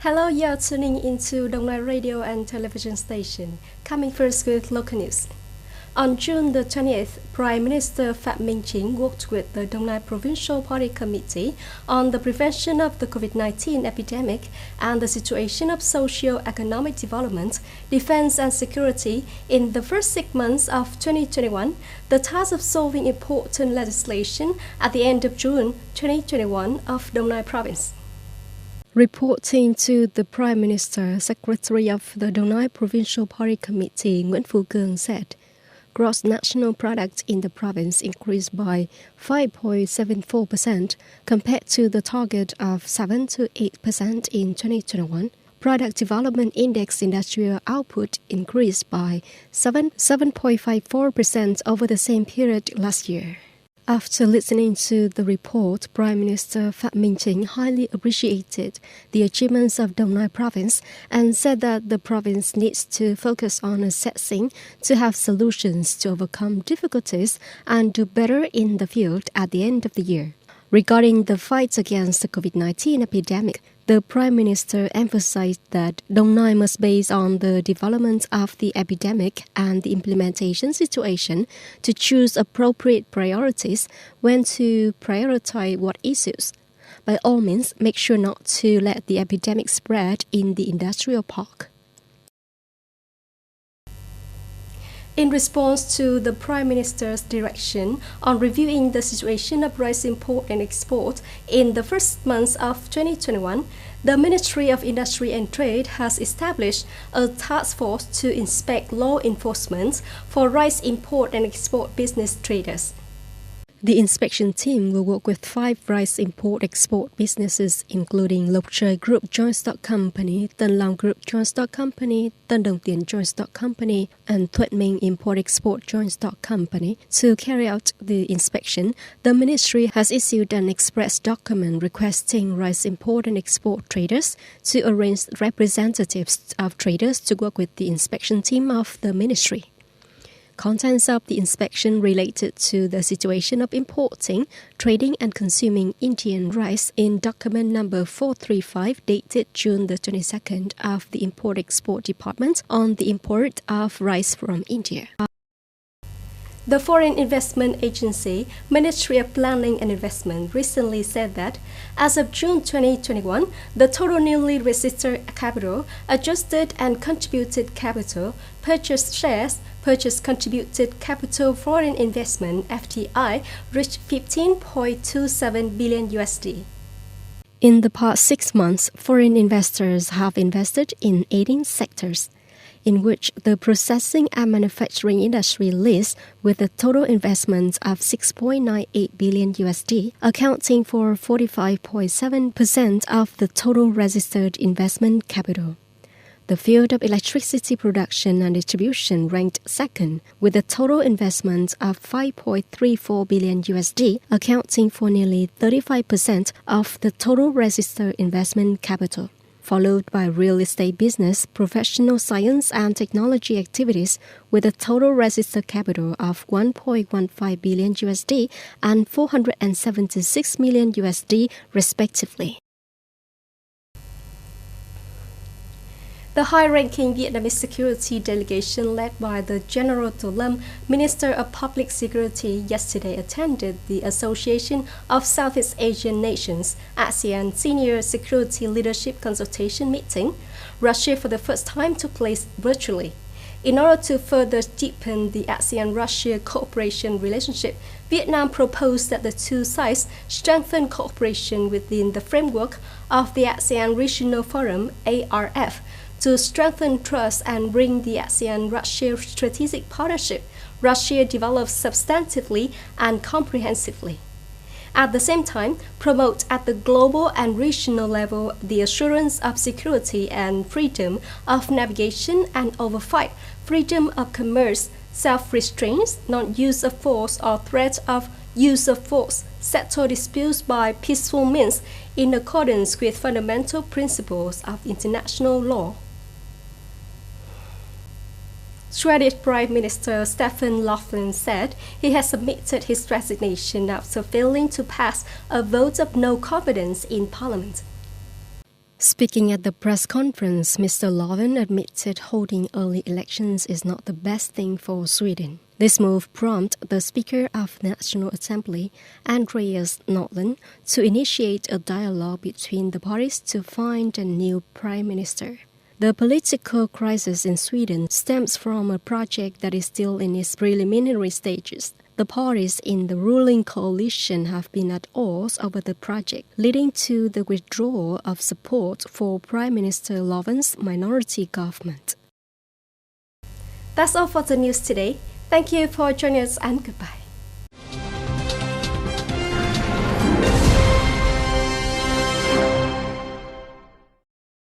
Hello, you're tuning into Đồng Nai radio and television station. Coming first with local news. On June the 20th, Prime Minister Phạm Minh Chính worked with the Đồng Nai Provincial Party Committee on the prevention of the COVID-19 epidemic and the situation of socio-economic development, defense and security in the first 6 months of 2021, the task of solving important legislation at the end of June 2021 of Đồng Nai Province. Reporting to the Prime Minister, Secretary of the Đồng Nai Provincial Party Committee, Nguyễn Phú Cường said, gross national product in the province increased by 5.74% compared to the target of 7 to 8% in 2021. Product Development Index industrial output increased by 7.54% over the same period last year. After listening to the report, Prime Minister Phạm Minh Chính highly appreciated the achievements of Đồng Nai province and said that the province needs to focus on assessing to have solutions to overcome difficulties and do better in the field at the end of the year. Regarding the fight against the COVID-19 epidemic, the Prime Minister emphasized that Đồng Nai must base on the development of the epidemic and the implementation situation to choose appropriate priorities when to prioritize what issues. By all means, make sure not to let the epidemic spread in the industrial park. In response to the Prime Minister's direction on reviewing the situation of rice import and export in the first months of 2021, the Ministry of Industry and Trade has established a task force to inspect law enforcement for rice import and export business traders. The inspection team will work with 5 rice import-export businesses, including Lộc Trời Group Joint Stock Company, Tân Long Group Joint Stock Company, Tân Đồng Tiền Joint Stock Company, and Thuận Minh Import-Export Joint Stock Company. To carry out the inspection, the ministry has issued an express document requesting rice import and export traders to arrange representatives of traders to work with the inspection team of the ministry. Contents of the inspection related to the situation of importing, trading and consuming Indian rice in document number 435 dated June the 22nd of the Import-Export Department on the import of rice from India. The Foreign Investment Agency, Ministry of Planning and Investment, recently said that as of June 2021, the total newly registered capital, adjusted and contributed capital, purchased shares, purchase contributed capital foreign investment (FDI) reached 15.27 billion USD. In the past 6 months, foreign investors have invested in 18 sectors, in which the processing and manufacturing industry leads with a total investment of 6.98 billion USD, accounting for 45.7% of the total registered investment capital. The field of electricity production and distribution ranked second, with a total investment of 5.34 billion USD, accounting for nearly 35% of the total registered investment capital, followed by real estate business, professional science and technology activities with a total registered capital of 1.15 billion USD and 476 million USD respectively. The high-ranking Vietnamese security delegation led by the General Tô Lâm, Minister of Public Security, yesterday attended the Association of Southeast Asian Nations ASEAN Senior Security Leadership Consultation meeting. Russia for the first time took place virtually. In order to further deepen the ASEAN-Russia cooperation relationship, Vietnam proposed that the two sides strengthen cooperation within the framework of the ASEAN Regional Forum, ARF, to strengthen trust and bring the ASEAN-Russia strategic partnership Russia develops substantively and comprehensively. At the same time, promote at the global and regional level the assurance of security and freedom of navigation and overfight, freedom of commerce, self-restraint, non-use of force or threat of use of force, settle disputes by peaceful means in accordance with fundamental principles of international law. Swedish Prime Minister Stefan Löfven said he has submitted his resignation after failing to pass a vote of no confidence in Parliament. Speaking at the press conference, Mr. Löfven admitted holding early elections is not the best thing for Sweden. This move prompted the Speaker of the National Assembly, Andreas Norlén, to initiate a dialogue between the parties to find a new prime minister. The political crisis in Sweden stems from a project that is still in its preliminary stages. The parties in the ruling coalition have been at odds over the project, leading to the withdrawal of support for Prime Minister Löfven's minority government. That's all for the news today. Thank you for joining us and goodbye.